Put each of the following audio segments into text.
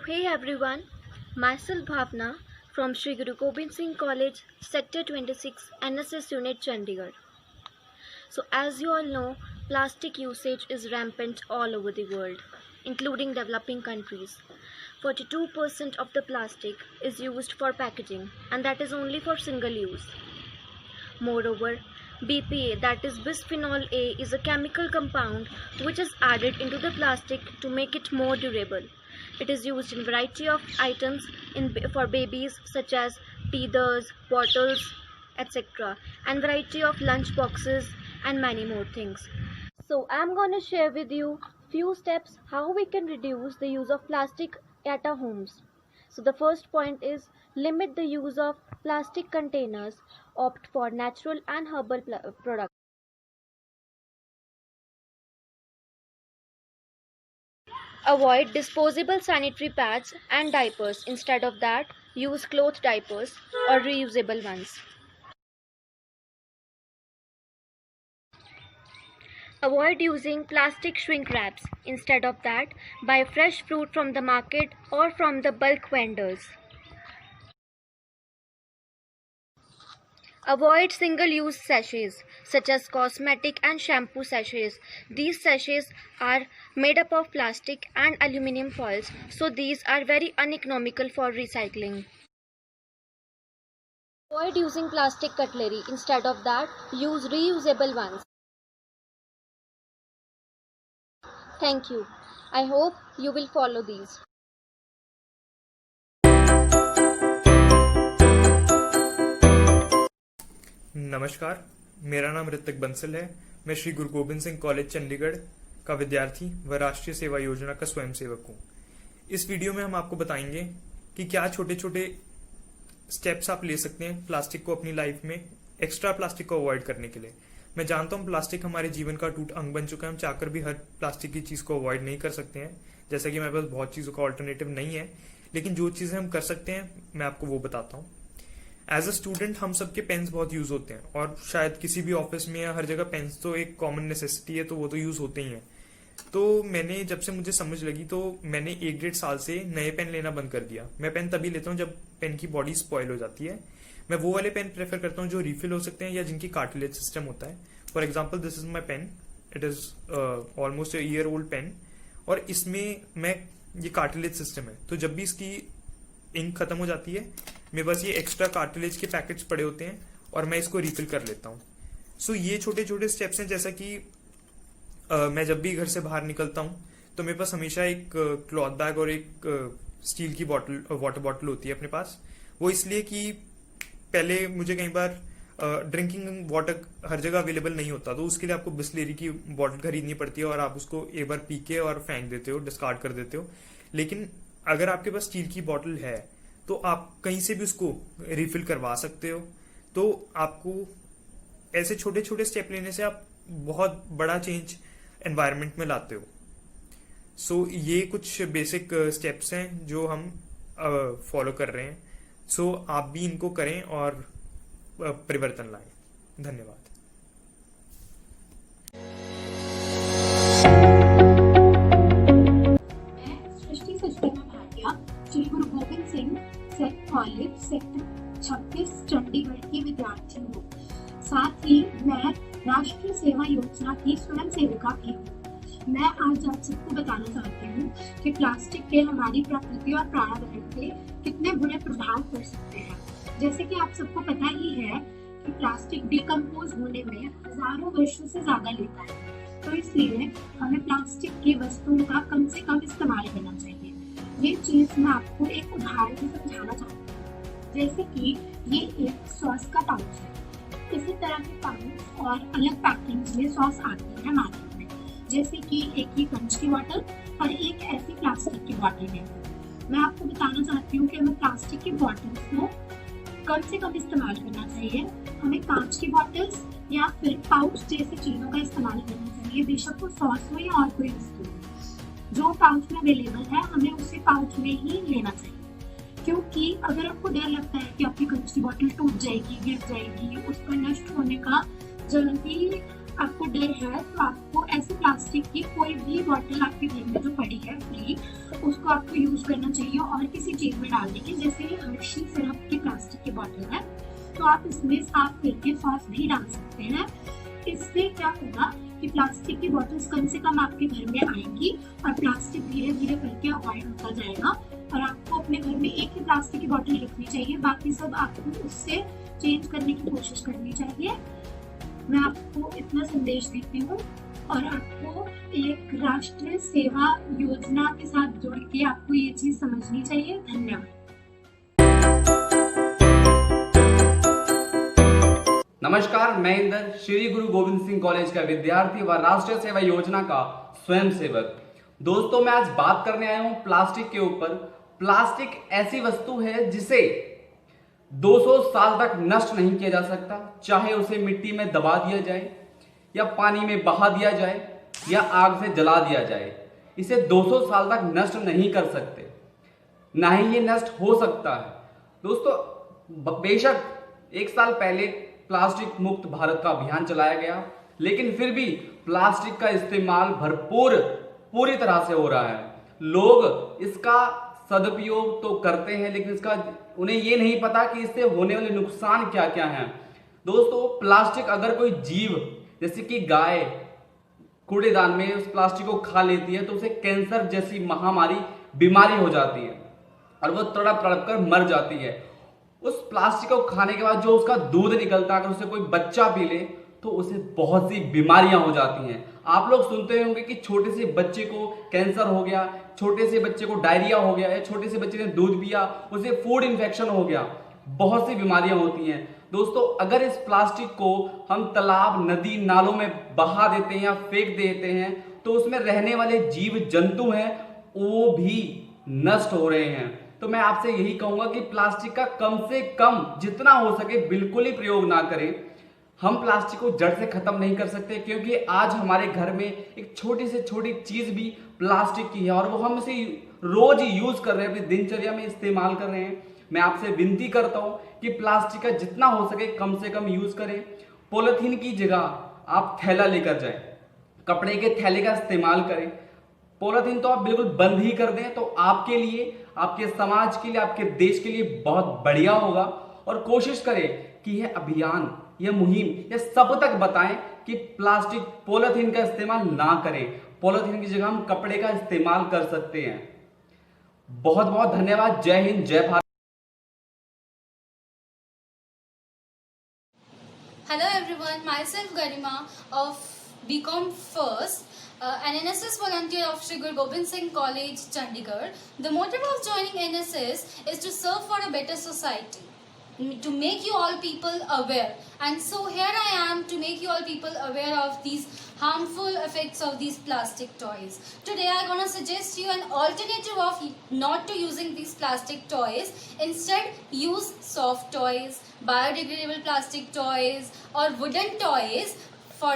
Hey everyone, myself Bhavna from Sri Guru Gobind Singh College, Sector 26, NSS Unit Chandigarh. So, as you all know, plastic usage is rampant all over the world, including developing countries. 42% of the plastic is used for packaging, and that is only for single use. Moreover, BPA, that is bisphenol A, is a chemical compound which is added into the plastic to make it more durable. It is used in variety of items for babies such as teethers, bottles, etc. and variety of lunch boxes and many more things. So I'm gonna share with you few steps how we can reduce the use of plastic at our homes. So the first point is limit the use of plastic containers, opt for natural and herbal products. Avoid disposable sanitary pads and diapers. Instead of that, use cloth diapers or reusable ones. Avoid using plastic shrink wraps. Instead of that, buy fresh fruit from the market or from the bulk vendors. Avoid single-use sachets such as cosmetic and shampoo sachets. These sachets are made up of plastic and aluminum foils, so these are very uneconomical for recycling. Avoid using plastic cutlery. Instead of that, use reusable ones. Thank you. I hope you will follow these. नमस्कार, मेरा नाम ऋतिक बंसल है। मैं Shri Guru Gobind Singh college Chandigarh का विद्यार्थी व राष्ट्रीय सेवा योजना का स्वयंसेवक हूँ। इस वीडियो में हम आपको बताएंगे कि क्या छोटे छोटे स्टेप्स आप ले सकते हैं प्लास्टिक को अपनी लाइफ में, एक्स्ट्रा प्लास्टिक को अवॉइड करने के लिए। मैं जानता हूँ प्लास्टिक हमारे जीवन का टूट अंग बन चुका है। हम चाहकर भी हर प्लास्टिक की चीज को अवॉइड नहीं कर सकते हैं, जैसा कि हमारे पास बहुत चीजों का ऑल्टरनेटिव नहीं है। लेकिन जो चीजें हम कर सकते हैं मैं आपको वो बताता हूँ। एज अ स्टूडेंट हम सबके पेन्स बहुत यूज होते हैं, और शायद किसी भी ऑफिस में या हर जगह पेन्स तो एक कॉमन नेसेसिटी है, तो वो तो यूज होते ही हैं। तो मैंने जब से मुझे समझ लगी तो मैंने 1-1.5 साल से नए पेन लेना बंद कर दिया। मैं पेन तभी लेता हूँ जब पेन की बॉडी स्पॉइल हो जाती है। मैं वो वाले पेन प्रेफर करता हूँ जो रिफिल हो सकते हैं या जिनकी कार्टिलेज सिस्टम होता है। For example, this is my pen, it is almost year old pen, और इसमें मैं ये कार्टिलेज सिस्टम है, तो जब भी इसकी इंक खत्म हो जाती है मेरे पास ये एक्स्ट्रा कार्टिलेज के पैकेट्स पड़े होते हैं और मैं इसको रिफिल कर लेता हूँ। सो ये छोटे छोटे स्टेप्स हैं, जैसा कि मैं जब भी घर से बाहर निकलता हूँ तो मेरे पास हमेशा एक क्लॉथ बैग और एक स्टील की वाटर बॉटल होती है अपने पास। वो इसलिए कि पहले मुझे कई बार ड्रिंकिंग वाटर हर जगह अवेलेबल नहीं होता, तो उसके लिए आपको बिस्लेरी की बॉटल खरीदनी पड़ती है और आप उसको एक बार पी के और फेंक देते हो, डिस्कार्ड कर देते हो। लेकिन अगर आपके पास स्टील की बॉटल है तो आप कहीं से भी उसको रिफिल करवा सकते हो। तो आपको ऐसे छोटे छोटे स्टेप लेने से आप बहुत बड़ा चेंज एनवायरनमेंट में लाते हो। सो ये कुछ बेसिक स्टेप्स हैं जो हम फॉलो कर रहे हैं। सो आप भी इनको करें और परिवर्तन लाएं। धन्यवाद। श्री गुरु गोबिंद सिंह कॉलेज सेक्टर 26 चंडीगढ़ की विद्यार्थी हूँ। साथ ही मैं राष्ट्रीय सेवा योजना की स्वयं सेविका भी हूँ। मैं आज आप सबको बताना चाहती हूँ कि प्लास्टिक के हमारी प्रकृति और पर्यावरण पे कितने बुरे प्रभाव पड़ सकते हैं। जैसे कि आप सबको पता ही है कि प्लास्टिक डिकम्पोज होने में हजारों वर्षों से ज्यादा लेता है, तो इसलिए हमें प्लास्टिक की वस्तुओं का कम से कम इस्तेमाल करना चाहिए। ये चीज मैं आपको एक उदाहरण से समझाना चाहती हूँ। जैसे कि ये एक सॉस का पाउच है। इसी तरह के पाउच और अलग पैकिंग में सॉस आती है मार्केट में, जैसे कि एक ये कंच की बॉटल और एक ऐसी प्लास्टिक की बॉटल है। मैं आपको बताना चाहती हूँ कि हमें प्लास्टिक की बॉटल्स को कम से कम इस्तेमाल करना चाहिए। हमें कांच की बॉटल्स या फिर पाउच जैसी चीजों का इस्तेमाल करना चाहिए, बेशक वो सॉस हो या और कोई वस्तु। जो पाउच में अवेलेबल है हमें उसे पाउच में ही लेना चाहिए, क्योंकि अगर आपको डर लगता है कि आपकी कंच की बॉटल टूट जाएगी, गिर जाएगी, उसका नष्ट होने का जल्दी आपको डर है, तो आपको ऐसी प्लास्टिक की कोई भी बॉटल आपके घर में जो पड़ी है फ्री, उसको आपको यूज करना चाहिए और किसी चीज में डालने की, जैसे ये हर्शी सिरप की प्लास्टिक की बोतल है, तो आप इसमें साफ करके सॉस भी डाल सकते हैं। इससे क्या होगा कि प्लास्टिक की बोतल्स कम से कम आपके घर में आएंगी और प्लास्टिक धीरे धीरे करके अवॉइड होता जाएगा। और आपको अपने घर में एक ही प्लास्टिक की बोतल रखनी चाहिए, बाकी सब आपको उससे चेंज करने की कोशिश करनी चाहिए। मैं आपको इतना संदेश देती हूँ और आपको एक राष्ट्रीय सेवा योजना के साथ जुड़ के आपको ये चीज समझनी चाहिए। धन्यवाद। नमस्कार, मैं इंदर, श्री गुरु गोविंद सिंह कॉलेज का विद्यार्थी व राष्ट्रीय सेवा योजना का स्वयंसेवक। दोस्तों, मैं आज बात करने आया हूं प्लास्टिक के ऊपर। प्लास्टिक ऐसी वस्तु है जिसे 200 साल तक नष्ट नहीं किया जा सकता, चाहे उसे मिट्टी में दबा दिया जाए या पानी में बहा दिया जाए या आग से जला दिया जाए। इसे 200 साल तक नष्ट नहीं कर सकते, ना ही ये नष्ट हो सकता है। दोस्तों, बेशक 1 साल पहले प्लास्टिक मुक्त भारत का अभियान चलाया गया, लेकिन फिर भी प्लास्टिक का इस्तेमाल पूरी तरह से हो रहा है। लोग इसका सदुपयोग तो करते हैं, लेकिन उन्हें ये नहीं पता कि इससे होने वाले नुकसान क्या क्या हैं। दोस्तों, प्लास्टिक अगर कोई जीव जैसे कि गाय कूड़ेदान में उस प्लास्टिक को खा लेती है तो उसे कैंसर जैसी बीमारी हो जाती है और वो तड़प तड़प कर मर जाती है। उस प्लास्टिक को खाने के बाद जो उसका दूध निकलता है, अगर उसे कोई बच्चा पी ले तो उसे बहुत सी बीमारियां हो जाती हैं। आप लोग सुनते होंगे कि छोटे से बच्चे को कैंसर हो गया, छोटे से बच्चे को डायरिया हो गया, या छोटे से बच्चे ने दूध पिया उसे फूड इन्फेक्शन हो गया। बहुत सी बीमारियां होती हैं। दोस्तों, अगर इस प्लास्टिक को हम तालाब, नदी, नालों में बहा देते हैं या फेंक देते हैं तो उसमें रहने वाले जीव जंतु हैं वो भी नष्ट हो रहे हैं। तो मैं आपसे यही कहूंगा कि प्लास्टिक का कम से कम जितना हो सके बिल्कुल ही प्रयोग ना करें। हम प्लास्टिक को जड़ से खत्म नहीं कर सकते, क्योंकि आज हमारे घर में एक छोटी से छोटी चीज भी प्लास्टिक की है और वो हम इसे रोज यूज कर रहे हैं, अपनी दिनचर्या में इस्तेमाल कर रहे हैं। मैं आपसे विनती करता हूं कि प्लास्टिक का जितना हो सके कम से कम यूज करें। पॉलिथीन की जगह आप थैला लेकर जाएं, कपड़े के थैले का इस्तेमाल करें। पॉलिथीन तो आप बिल्कुल बंद ही कर दें तो आपके लिए, आपके समाज के लिए, आपके देश के लिए बहुत बढ़िया होगा। और कोशिश करें कि यह अभियान, यह मुहिम, यह सब तक बताएं कि प्लास्टिक, पॉलिथीन का इस्तेमाल ना करें। पॉलिथीन की जगह हम कपड़े का इस्तेमाल कर सकते हैं। बहुत बहुत धन्यवाद। जय हिंद, जय Bharat. Hello everyone, myself Garima of BCom First, an NSS volunteer of Shri Guru Gobind Singh College, Chandigarh. The motive of joining NSS is to serve for a better society, to make you all people aware. And so here I am to make you all people aware of these harmful effects of these plastic toys. Today I'm gonna suggest you an alternative of not to using these plastic toys. Instead, use soft toys, biodegradable plastic toys or wooden toys for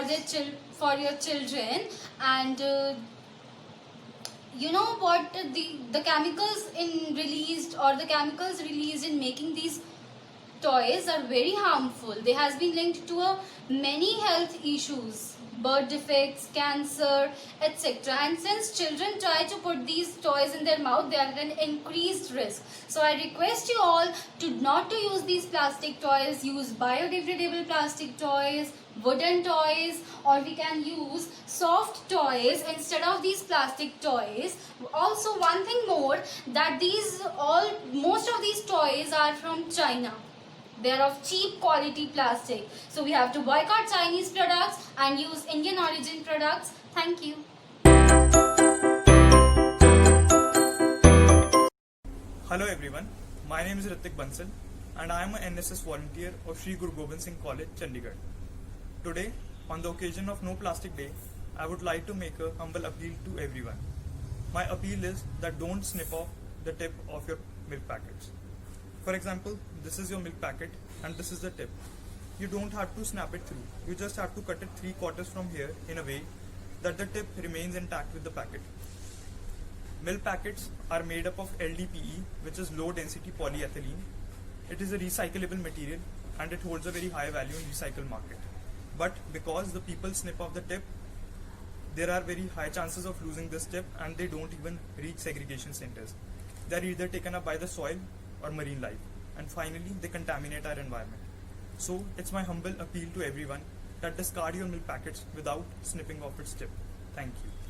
your children. And you know what, the chemicals released in making these toys are very harmful. They has been linked to many health issues, birth defects, cancer, etc. And since children try to put these toys in their mouth, they are at an increased risk. So I request you all to not to use these plastic toys. Use biodegradable plastic toys, wooden toys, or we can use soft toys instead of these plastic toys. Also, one thing more, that most of these toys are from China. They are of cheap quality plastic. So we have to boycott Chinese products and use Indian origin products. Thank you. Hello everyone, my name is Ritik Bansal and I am an NSS volunteer of Shri Guru Gobind Singh College, Chandigarh. Today, on the occasion of No Plastic Day, I would like to make a humble appeal to everyone. My appeal is that don't snip off the tip of your milk packets. For example, this is your milk packet and this is the tip. You don't have to snap it through. You just have to cut it 3/4 from here in a way that the tip remains intact with the packet. Milk packets are made up of LDPE, which is low density polyethylene. It is a recyclable material and it holds a very high value in recycle market. But because the people snip off the tip, there are very high chances of losing this tip, and they don't even reach segregation centers. They are either taken up by the soil or marine life, and finally they contaminate our environment. So it's my humble appeal to everyone that discard your milk packets without snipping off its tip. Thank you.